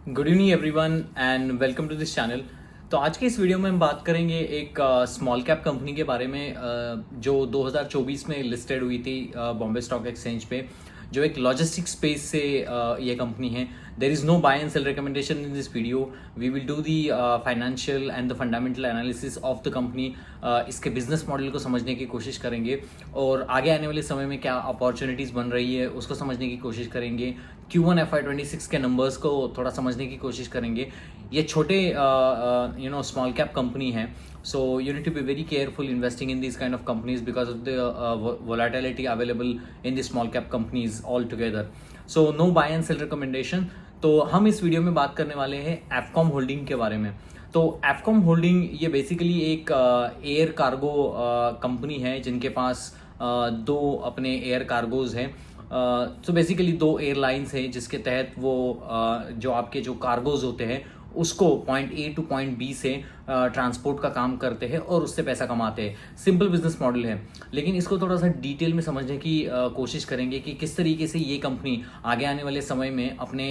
Good evening everyone and welcome to this channel. तो आज के इस वीडियो में हम बात करेंगे एक स्मॉल कैप कंपनी के बारे में जो 2024 में लिस्टेड हुई थी बॉम्बे स्टॉक एक्सचेंज पे, जो एक लॉजिस्टिक स्पेस से ये कंपनी है। There is no buy and sell recommendation in this video. We will do the financial and the fundamental analysis of the company. इसके बिजनेस मॉडल को समझने की कोशिश करेंगे और आगे आने वाले समय में क्या अपॉर्चुनिटीज़ बन रही है उसको समझने की कोशिश करेंगे। Q1 FY26 के नंबर्स को थोड़ा समझने की कोशिश करेंगे। ये छोटे स्मॉल कैप कंपनी है, so you need to be very careful investing in these kind of companies because of the volatility available in the small cap companies altogether. So no buy and sell recommendation. तो हम इस video में बात करने वाले हैं एफकॉम holding के बारे में। तो एफकॉम होल्डिंग ये बेसिकली एक एयर कार्गो कंपनी है जिनके पास दो अपने एयर कार्गोज हैं। तो बेसिकली दो एयरलाइंस हैं जिसके तहत वो जो आपके जो कार्गोज होते हैं उसको point A to point B से ट्रांसपोर्ट का काम करते हैं और उससे पैसा कमाते हैं। सिंपल बिजनेस मॉडल है, लेकिन इसको थोड़ा सा डिटेल में समझने की कोशिश करेंगे कि किस तरीके से ये कंपनी आगे आने वाले समय में अपने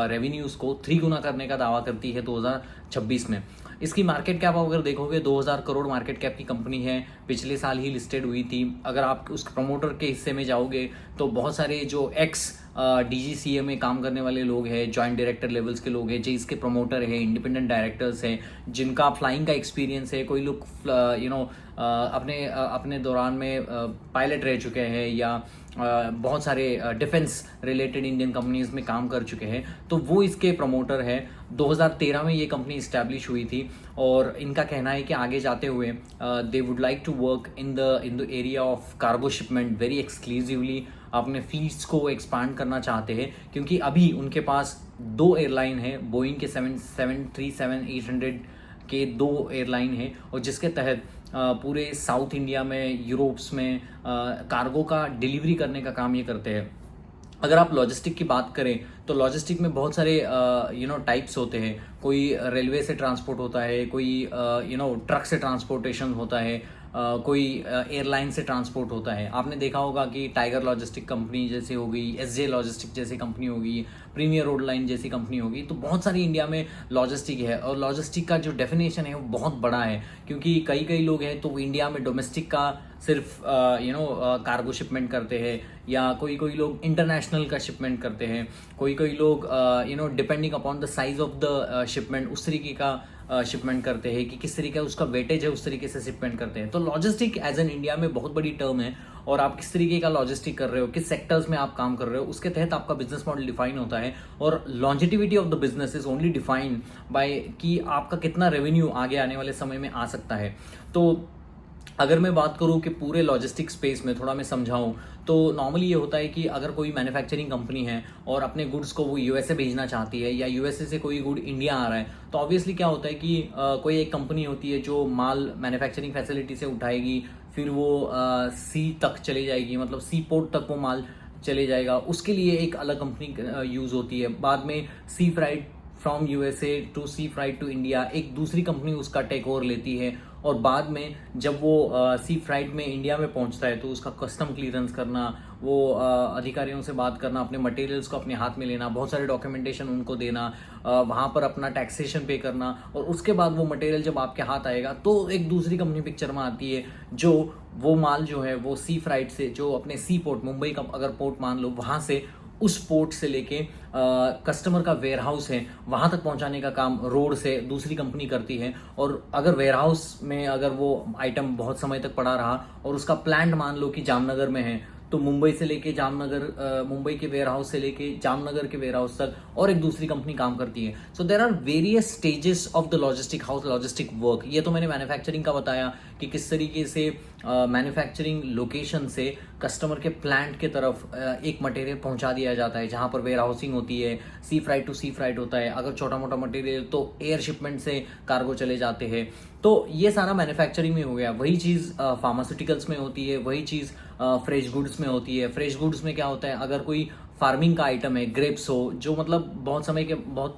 रेवेन्यूज़ को 3 गुना करने का दावा करती है 2026 में। इसकी मार्केट कैप अगर देखोगे 2000 करोड़ मार्केट कैप की कंपनी है, पिछले साल ही लिस्टेड हुई थी। अगर आप उस प्रमोटर के हिस्से में जाओगे तो बहुत सारे जो एक्स DGCA में काम करने वाले लोग हैं, जॉइंट डायरेक्टर लेवल्स के लोग हैं, जो इसके प्रमोटर हैं, इंडिपेंडेंट डायरेक्टर्स हैं, जिनका फ्लाइंग का एक्सपीरियंस है। कोई लोग अपने दौरान में पायलट रह चुके हैं या बहुत सारे डिफेंस रिलेटेड इंडियन कंपनीज में काम कर चुके हैं, तो वो इसके प्रमोटर है। 2013 में ये कंपनी इस्टेब्लिश हुई थी और इनका कहना है कि आगे जाते हुए they would like to work in the area of cargo shipment very exclusively. अपने फील्ड्स को एक्सपांड करना चाहते हैं क्योंकि अभी उनके पास दो एयरलाइन है, बोइंग के 737-800 के दो एयरलाइन हैं और जिसके तहत पूरे साउथ इंडिया में, यूरोप्स में कार्गो का डिलीवरी करने का काम ये करते हैं। अगर आप लॉजिस्टिक की बात करें तो लॉजिस्टिक में बहुत सारे टाइप्स होते हैं। कोई रेलवे से ट्रांसपोर्ट होता है, कोई ट्रक से ट्रांसपोर्टेशन होता है, कोई एयरलाइन से ट्रांसपोर्ट होता है। आपने देखा होगा कि टाइगर लॉजिस्टिक कंपनी जैसे हो गई, SJ लॉजिस्टिक जैसी कंपनी होगी, प्रीमियर रोड लाइन जैसी कंपनी होगी। तो बहुत सारी इंडिया में लॉजिस्टिक है और लॉजिस्टिक का जो डेफिनेशन है वो बहुत बड़ा है क्योंकि कई लोग हैं तो इंडिया में डोमेस्टिक का सिर्फ कार्गो शिपमेंट करते हैं या कोई लोग इंटरनेशनल का शिपमेंट करते हैं। कोई लोग depending upon the size of the shipment उस तरीके का शिपमेंट करते हैं कि किस तरीके का उसका वेटेज है, उस तरीके से शिपमेंट करते हैं। तो लॉजिस्टिक एज एन इंडिया में बहुत बड़ी टर्म है और आप किस तरीके का लॉजिस्टिक कर रहे हो, किस सेक्टर्स में आप काम कर रहे हो, उसके तहत आपका बिजनेस मॉडल डिफाइन होता है। और longevity of the business is only defined by कि आपका कितना रेवेन्यू आगे आने वाले समय में आ सकता है। तो अगर मैं बात करूं कि पूरे लॉजिस्टिक स्पेस में थोड़ा मैं समझाऊं तो नॉर्मली ये होता है कि अगर कोई मैन्युफैक्चरिंग कंपनी है और अपने गुड्स को वो USA भेजना चाहती है या USA से कोई गुड इंडिया आ रहा है, तो ऑब्वियसली क्या होता है कि कोई एक कंपनी होती है जो माल मैन्युफैक्चरिंग फैसिलिटी से उठाएगी, फिर वो सी तक चली जाएगी, मतलब सी पोर्ट तक वो माल चले जाएगा। उसके लिए एक अलग कंपनी यूज़ होती है। बाद में sea freight from USA to sea freight to India एक दूसरी कंपनी उसका टेक ओवर लेती है और बाद में जब वो सी फ्राइट में इंडिया में पहुंचता है तो उसका कस्टम क्लियरेंस करना, वो अधिकारियों से बात करना, अपने मटेरियल्स को अपने हाथ में लेना, बहुत सारे डॉक्यूमेंटेशन उनको देना, वहाँ पर अपना टैक्सेशन पे करना और उसके बाद वो मटेरियल जब आपके हाथ आएगा तो एक दूसरी कंपनी पिक्चर में आती है जो वो माल जो है वो सी फ्राइट से, जो अपने सी पोर्ट, मुंबई का अगर पोर्ट मान लो, वहाँ से उस पोर्ट से लेके कस्टमर का वेयर हाउस है वहाँ तक पहुँचाने का काम रोड से दूसरी कंपनी करती है। और अगर वेयर हाउस में अगर वो आइटम बहुत समय तक पड़ा रहा और उसका प्लांट मान लो कि जामनगर में है, तो मुंबई से लेके जामनगर, मुंबई के वेयर हाउस से लेके जामनगर के वेयर हाउस तक और एक दूसरी कंपनी काम करती है। So there are various stages of the logistic house logistic work. ये तो मैंने मैन्युफैक्चरिंग का बताया कि किस तरीके से मैन्युफैक्चरिंग लोकेशन से कस्टमर के प्लांट के तरफ एक मटेरियल पहुंचा दिया जाता है जहां पर वेयर हाउसिंग होती है, सी फ्राइट टू सी फ्राइट होता है। अगर छोटा मोटा मटेरियल तो एयर शिपमेंट से कार्गो चले जाते हैं। तो ये सारा मैन्युफैक्चरिंग में हो गया। वही चीज़ फार्मास्यूटिकल्स में होती है, वही चीज़ फ्रेश गुड्स में होती है। फ्रेश गुड्स में क्या होता है, अगर कोई फार्मिंग का आइटम है, ग्रेप्स हो, जो मतलब बहुत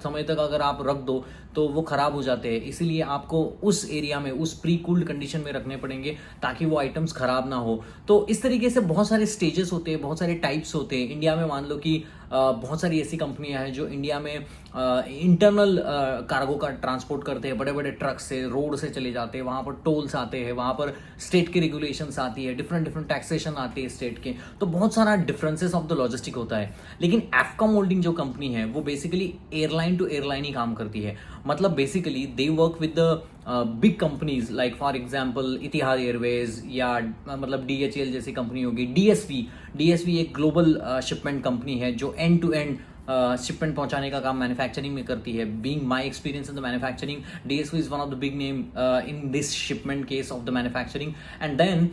समय तक अगर आप रख दो तो वो ख़राब हो जाते हैं, इसीलिए आपको उस एरिया में, उस प्री कूल्ड कंडीशन में रखने पड़ेंगे ताकि वो आइटम्स ख़राब ना हो। तो इस तरीके से बहुत सारे स्टेजेस होते हैं, बहुत सारे टाइप्स होते हैं। इंडिया में मान लो कि बहुत सारी ऐसी कंपनियां हैं जो इंडिया में इंटरनल कार्गो का ट्रांसपोर्ट करते हैं, बड़े बड़े ट्रक से, रोड से चले जाते हैं, वहाँ पर टोल्स आते हैं, वहाँ पर स्टेट की रेगुलेशंस आती है, डिफरेंट डिफरेंट टैक्सेशन आती है स्टेट के, तो बहुत सारा डिफरेंसेस ऑफ द लॉजिस्टिक होता है। लेकिन एफकॉम होल्डिंग जो कंपनी है वो बेसिकली एयरलाइन टू एयरलाइन ही काम करती है। मतलब basically they work with the big companies like for example Etihad Airways या मतलब DHL जैसी कंपनी होगी, डीएसवी एक ग्लोबल शिपमेंट कंपनी है जो एंड टू एंड शिपमेंट पहुंचाने का काम मैन्युफैक्चरिंग में करती है। Being my experience in the manufacturing, DSV is one of the big name in this shipment case of the manufacturing. And then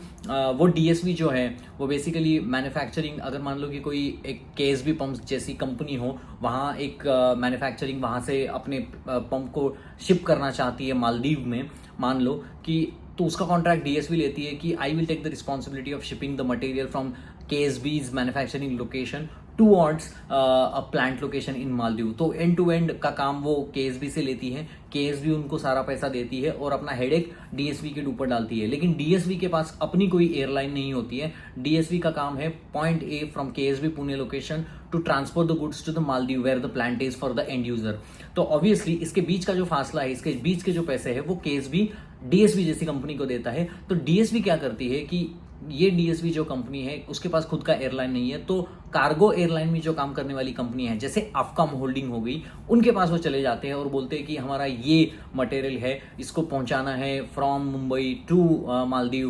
वो DSV जो है वो बेसिकली मैन्युफैक्चरिंग, अगर मान लो कि कोई एक KSB पंप जैसी कंपनी हो, वहाँ एक मैन्युफैक्चरिंग वहाँ से अपने पंप को शिप करना चाहती है मालदीव में, मान लो कि, तो उसका कॉन्ट्रैक्ट DSV लेती है कि I will take the responsibility of shipping the material from KSB's manufacturing location towards a plant location in Maldives. तो एंड टू एंड का काम वो KSB से लेती है, KSB उनको सारा पैसा देती है और अपना हेडेक DSV के ऊपर डालती है। लेकिन DSV के पास अपनी कोई एयरलाइन नहीं होती है। DSV का काम है point A from KSB Pune location to transport the goods to the Maldives where the plant is for the end user. तो ऑब्वियसली इसके बीच का जो फासला है, इसके बीच के जो पैसे है वो KSB DSV जैसी कंपनी को देता है। तो DSV क्या करती है कि ये DSV जो कंपनी है उसके पास खुद का एयरलाइन नहीं है, तो कार्गो एयरलाइन में जो काम करने वाली कंपनी है जैसे अफकॉम होल्डिंग हो गई, उनके पास वो चले जाते हैं और बोलते हैं कि हमारा ये मटेरियल है, इसको पहुंचाना है फ्रॉम मुंबई टू मालदीव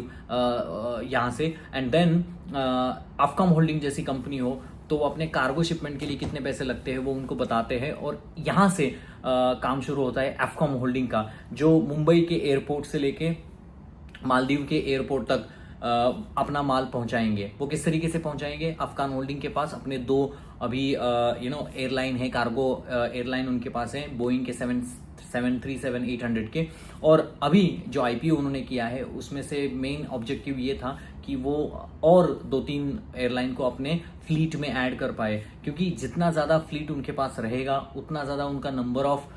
यहाँ से। एंड देन अफकॉम होल्डिंग जैसी कंपनी हो तो वो अपने कार्गो शिपमेंट के लिए कितने पैसे लगते हैं वो उनको बताते हैं और यहाँ से काम शुरू होता है अफकॉम होल्डिंग का, जो मुंबई के एयरपोर्ट से लेके मालदीव के एयरपोर्ट तक अपना माल पहुंचाएंगे। वो किस तरीके से पहुंचाएंगे? अफगान होल्डिंग के पास अपने दो अभी एयरलाइन है, कार्गो एयरलाइन उनके पास है, बोइंग के 737-800 के। और अभी जो IPO उन्होंने किया है उसमें से मेन ऑब्जेक्टिव ये था कि वो और 2-3 एयरलाइन को अपने फ्लीट में ऐड कर पाए, क्योंकि जितना ज़्यादा फ्लीट उनके पास रहेगा उतना ज़्यादा उनका नंबर ऑफ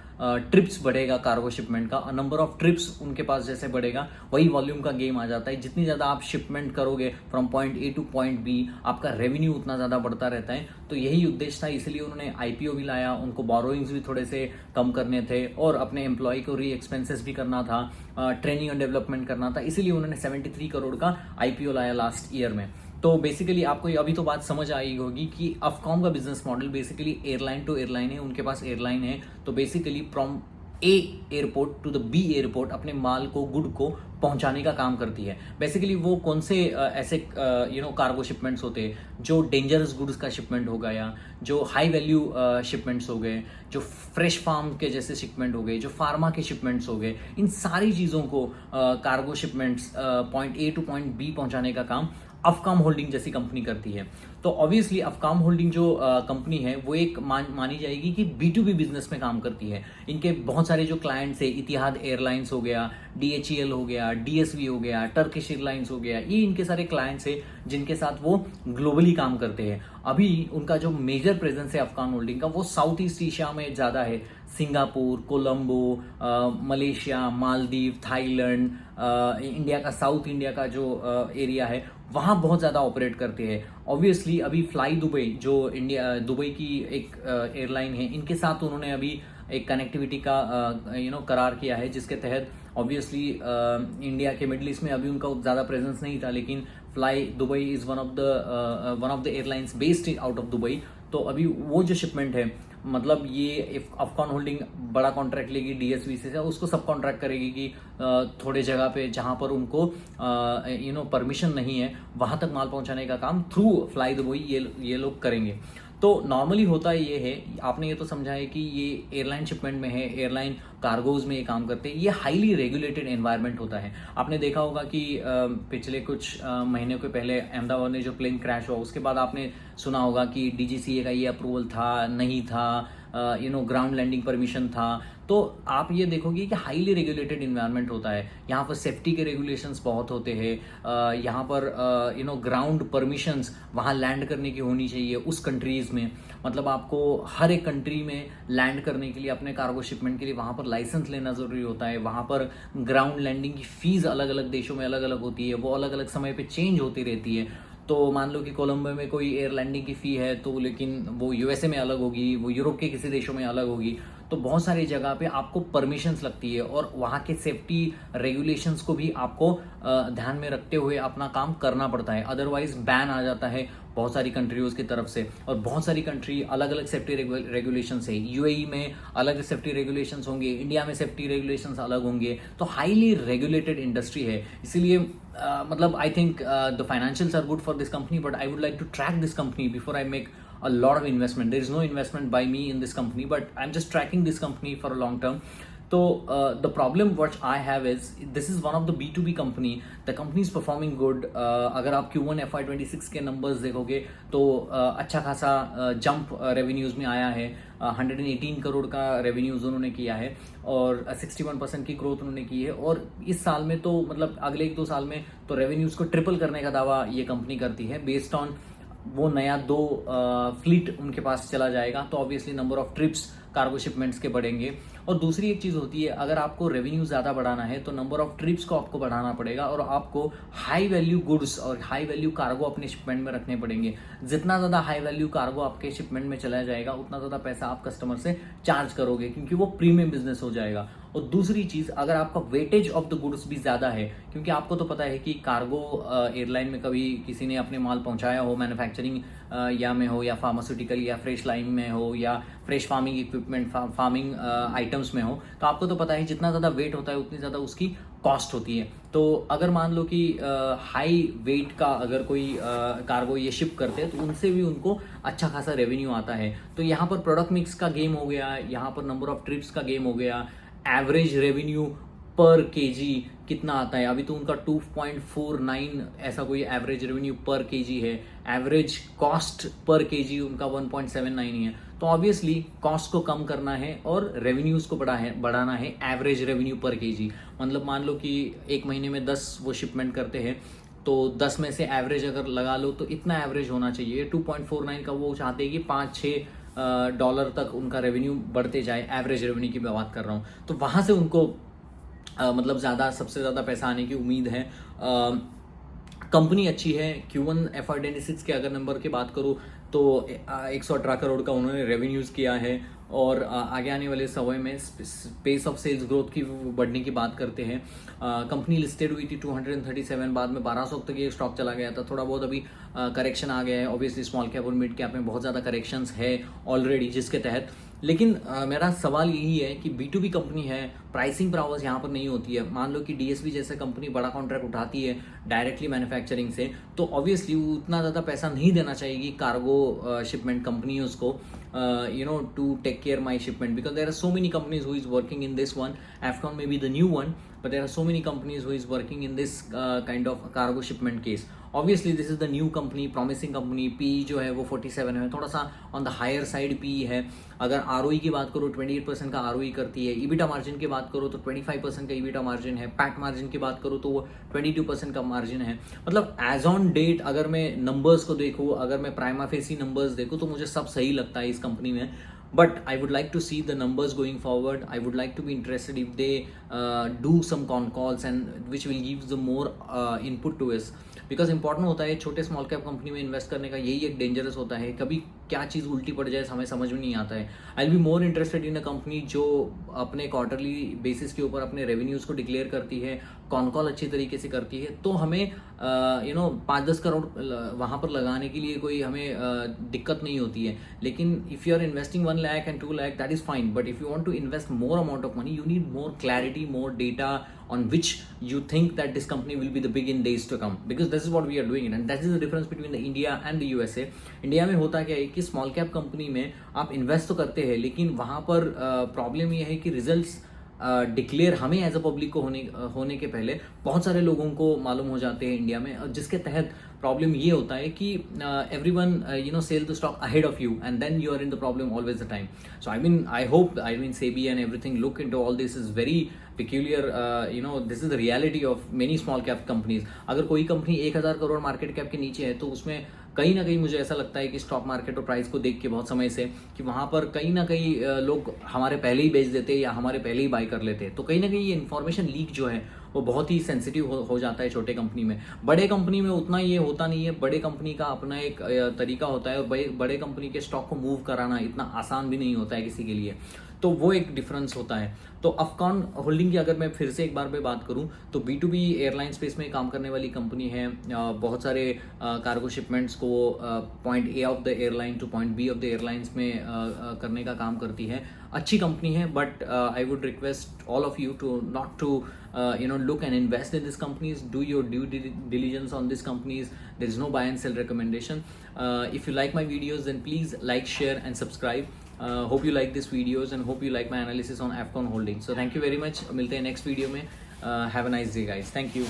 ट्रिप्स बढ़ेगा कार्गो शिपमेंट का। नंबर ऑफ ट्रिप्स उनके पास जैसे बढ़ेगा वही वॉल्यूम का गेम आ जाता है। जितनी ज़्यादा आप शिपमेंट करोगे from point A to point B, आपका रेवेन्यू उतना ज़्यादा बढ़ता रहता है। तो यही उद्देश्य था, इसलिए उन्होंने IPO भी लाया, उनको बोरोइंग्स भी थोड़े से कम करने थे और अपने एम्प्लॉय को री एक्सपेंसेस भी करना था, ट्रेनिंग एंड डेवलपमेंट करना था, इसीलिए उन्होंने 73 करोड़ का IPO लाया लास्ट ईयर में। तो बेसिकली आपको अभी तो बात समझ आई होगी कि अफकॉम का business model basically airline to airline है। उनके पास एयरलाइन है तो basically from A airport to the B airport अपने माल को, गुड को पहुंचाने का काम करती है। बेसिकली वो कौन से ऐसे कार्गो शिपमेंट्स होते हैं जो डेंजरस गुड्स का शिपमेंट हो गया, जो हाई वैल्यू शिपमेंट्स हो गए, जो फ्रेश फार्म के जैसे शिपमेंट हो गए, जो फार्मा के शिपमेंट्स हो गए, इन सारी चीज़ों को cargo shipments point A to point B पहुंचाने का काम अफकॉम होल्डिंग जैसी कंपनी करती है। तो ऑब्वियसली अफकॉम होल्डिंग जो कंपनी है वो एक मानी जाएगी कि B2B बिजनेस में काम करती है। इनके बहुत सारे जो क्लाइंट्स है, इतिहाद एयरलाइंस हो गया, DHL हो गया, DSV हो गया, टर्किश एयरलाइंस हो गया, ये इनके सारे क्लाइंट्स है जिनके साथ वो ग्लोबली काम करते हैं। अभी उनका जो मेजर प्रेजेंस है अफगान होल्डिंग का वो साउथ ईस्ट एशिया में ज़्यादा है। Singapore, Colombo, Malaysia, Maldives, Thailand, India का, साउथ इंडिया का जो एरिया है वहाँ बहुत ज़्यादा ऑपरेट करते हैं। ऑब्वियसली अभी फ्लाई दुबई जो दुबई की एक एयरलाइन है, इनके साथ उन्होंने अभी एक कनेक्टिविटी का करार किया है, जिसके तहत ऑब्वियसली इंडिया के मिडिल ईस्ट में अभी उनका ज़्यादा प्रेजेंस नहीं था, लेकिन fly Dubai is one of the airlines based out of Dubai. तो अभी वो जो शिपमेंट है, मतलब ये अफगान होल्डिंग बड़ा कॉन्ट्रैक्ट लेगी DSV से, उसको सब कॉन्ट्रैक्ट करेगी कि थोड़े जगह पे जहाँ पर उनको परमिशन नहीं है वहाँ तक माल पहुँचाने का काम थ्रू फ्लाई दुबई ये लोग करेंगे। तो नॉर्मली होता ये है, आपने ये तो समझा है कि ये एयरलाइन शिपमेंट में है, एयरलाइन कार्गोज में ये काम करते हैं, ये हाईली रेगुलेटेड एनवायरनमेंट होता है। आपने देखा होगा कि पिछले कुछ महीने के पहले अहमदाबाद में जो प्लेन क्रैश हुआ उसके बाद आपने सुना होगा कि DGCA का ये अप्रूवल था, नहीं था, ग्राउंड लैंडिंग परमिशन था। तो आप ये देखोगे कि हाईली रेगुलेटेड इन्वायरमेंट होता है। यहाँ पर सेफ्टी के रेगुलेशंस बहुत होते हैं, यहाँ पर ग्राउंड परमिशंस वहाँ लैंड करने की होनी चाहिए उस कंट्रीज़ में। मतलब आपको हर एक कंट्री में लैंड करने के लिए, अपने कार्गो शिपमेंट के लिए वहाँ पर लाइसेंस लेना ज़रूरी होता है। वहाँ पर ग्राउंड लैंडिंग की फ़ीस अलग अलग देशों में अलग अलग होती है, वो अलग अलग समय पर चेंज होती रहती है। तो मान लो कि कोलंबो में कोई एयर लैंडिंग की फ़ी है, तो लेकिन वो यूएसए में अलग होगी, वो यूरोप के किसी देशों में अलग होगी। तो बहुत सारी जगह पे आपको परमिशंस लगती है और वहाँ के सेफ्टी रेगुलेशंस को भी आपको ध्यान में रखते हुए अपना काम करना पड़ता है, अदरवाइज बैन आ जाता है बहुत सारी कंट्रीज की तरफ से। और बहुत सारी कंट्री अलग अलग सेफ्टी रेगुलेशंस है, यूएई में अलग सेफ्टी रेगुलेशंस होंगे, इंडिया में सेफ्टी रेगुलेशंस अलग होंगे, तो हाईली रेगुलेटेड इंडस्ट्री है। इसीलिए मतलब I think the financials are good for this company, but I would like to track this company before I make a lot of investment. There is no investment by me in this company, but I'm just tracking this company for a long term. So the problem what I have is this is one of the B2B company. The company is performing good. अगर आप Q1 FY26 के numbers देखोगे तो अच्छा खासा jump revenues में आया है। 118 करोड़ का revenues उन्होंने किया है और 61% की ग्रोथ उन्होंने की है। और इस साल में तो मतलब अगले 1-2 साल में तो revenues को ट्रिपल करने का दावा ये कंपनी करती है, बेस्ड ऑन वो नया 2 फ्लीट उनके पास चला जाएगा, तो obviously number of trips cargo shipments के बढ़ेंगे। और दूसरी एक चीज़ होती है, अगर आपको रेवेन्यू ज़्यादा बढ़ाना है तो नंबर ऑफ ट्रिप्स को आपको बढ़ाना पड़ेगा और आपको हाई वैल्यू गुड्स और हाई वैल्यू कार्गो अपने शिपमेंट में रखने पड़ेंगे। जितना ज़्यादा हाई वैल्यू कार्गो आपके शिपमेंट में चला जाएगा उतना ज़्यादा पैसा आप कस्टमर से चार्ज करोगे, क्योंकि वो प्रीमियम बिजनेस हो जाएगा। और दूसरी चीज़, अगर आपका वेटेज ऑफ द गुड्स भी ज़्यादा है, क्योंकि आपको तो पता है कि कार्गो एयरलाइन में कभी किसी ने अपने माल पहुंचाया हो, मैन्युफैक्चरिंग या में हो या फार्मास्यूटिकल या फ्रेश लाइन में हो या fresh farming equipment farming items में हो, तो आपको तो पता है जितना ज़्यादा वेट होता है उतनी ज़्यादा उसकी कॉस्ट होती है। तो अगर मान लो कि हाई वेट का अगर कोई कार्गो ये शिप करते हैं तो उनसे भी उनको अच्छा खासा रेवेन्यू आता है। तो यहाँ पर प्रोडक्ट मिक्स का गेम हो गया, यहाँ पर नंबर ऑफ ट्रिप्स का गेम हो गया, एवरेज रेवेन्यू पर केजी कितना आता है। अभी तो उनका 2.49 ऐसा कोई एवरेज रेवेन्यू पर केजी है, एवरेज कॉस्ट पर केजी उनका 1.79 ही है। तो ऑब्वियसली कॉस्ट को कम करना है और रेवेन्यूज़ को बढ़ाना है एवरेज रेवेन्यू पर केजी। मतलब मान लो कि एक महीने में 10 वो शिपमेंट करते हैं, तो 10 में से एवरेज अगर लगा लो तो इतना एवरेज होना चाहिए। 2.49 का वो चाहते हैं कि 5-6 डॉलर तक उनका रेवेन्यू बढ़ते जाए, एवरेज रेवेन्यू की मैं बात कर रहा हूँ। तो वहाँ से उनको मतलब सबसे ज़्यादा पैसा आने की उम्मीद है। कंपनी अच्छी है। Q1 FY26 के अगर नंबर की बात करूँ तो 118 करोड़ का उन्होंने रेवेन्यूज़ किया है और आगे आने वाले समय में पेस ऑफ सेल्स ग्रोथ की बढ़ने की बात करते हैं। कंपनी लिस्टेड हुई थी 237, बाद में 1200 तक ये स्टॉक चला गया था। थोड़ा बहुत अभी करेक्शन आ गया है। ऑब्वियसली स्मॉल कैप और मिड कैप में बहुत ज़्यादा करेक्शंस है ऑलरेडी, जिसके तहत लेकिन मेरा सवाल यही है कि B2B कंपनी है, प्राइसिंग पावर्स यहाँ पर नहीं होती है। मान लो कि DSV जैसे कंपनी बड़ा कॉन्ट्रैक्ट उठाती है डायरेक्टली मैन्युफैक्चरिंग से, तो ऑब्वियसली उतना ज़्यादा पैसा नहीं देना चाहिए कार्गो शिपमेंट कंपनी उसको to take care my shipment, because there are so many companies who is working in this one. Afcon may be the new one, but there are so many companies who is working in this kind of cargo shipment case. Obviously this is the new company, promising company. PE जो है वो 47 है, थोड़ा सा on the higher side PE है। अगर ROE की बात करो 28% का ROE करती है। EBITDA मार्जिन की बात करो तो 25% का EBITDA मार्जिन है। पैट मार्जिन की बात करो तो वो 22% का मार्जिन है। मतलब एज ऑन डेट अगर मैं नंबर्स को देखूँ, अगर मैं प्राइमा फेसी नंबर्स देखूँ तो मुझे सब सही लगता है इस कंपनी में। But I would like to see the numbers going forward. I would like to be interested if they do some con calls and which will give the more input to us. Because important होता है छोटे small cap company में invest करने का, यही एक dangerous होता है। कभी क्या चीज़ उल्टी पड़ जाए हमें समझ में नहीं आता है। I will be more interested in a company जो अपने क्वार्टरली बेसिस के ऊपर अपने रेवेन्यूज़ को डिक्लेयर करती है, कॉन कॉल अच्छी तरीके से करती है, तो हमें 5-10 करोड़ वहाँ पर लगाने के लिए कोई हमें दिक्कत नहीं होती है। लेकिन if you are investing 1 lakh and 2 lakh, that is fine, but if you want to invest more amount of money, you need more clarity, more data on which you think that this company will be the big in days to come, because this is what we are doing it, and that is the difference between the India and the USA. India में होता क्या है कि small cap company में आप invest तो करते हैं, लेकिन वहाँ पर प्रॉब्लम ये है कि रिजल्ट्स डिक्लेयर हमें एज अ पब्लिक को होने के पहले बहुत सारे लोगों को मालूम हो जाते हैं इंडिया में, जिसके तहत प्रॉब्लम ये होता है कि everyone sell the stock ahead of you and then you are in the problem always the time. So I hope SEBI and everything look into all this. Is very peculiar. This is the reality of many small cap companies. अगर कोई company 1000 crore market cap के नीचे है तो उसमें कहीं ना कहीं मुझे ऐसा लगता है कि स्टॉक मार्केट और प्राइस को देख के बहुत समय से कि वहाँ पर कहीं ना कहीं लोग हमारे पहले ही बेच देते या हमारे पहले ही बाई कर लेते, तो कहीं ना कहीं ये इन्फॉर्मेशन लीक जो है वो बहुत ही सेंसिटिव हो जाता है छोटे कंपनी में। बड़े कंपनी में उतना ये होता नहीं है, बड़े कंपनी का अपना एक तरीका होता है, और बड़े कंपनी के स्टॉक को मूव कराना इतना आसान भी नहीं होता है किसी के लिए, तो वो एक डिफरेंस होता है। तो अफकॉन होल्डिंग की अगर मैं फिर से एक बार पे बात करूं तो B2B एयरलाइन स्पेस में काम करने वाली कंपनी है। बहुत सारे कार्गो शिपमेंट्स को point A of the airline to point B of the airlines में करने का काम करती है। अच्छी कंपनी है, but I would request all of you to not to look and invest in these companies. Do your due diligence on these companies. There is no buy and sell recommendation. If you like my videos, then please like, share and subscribe. Hope you like these videos and hope you like my analysis on Afcon Holding. So thank you very much. मिलते हैं next video में. Have a nice day guys. Thank you.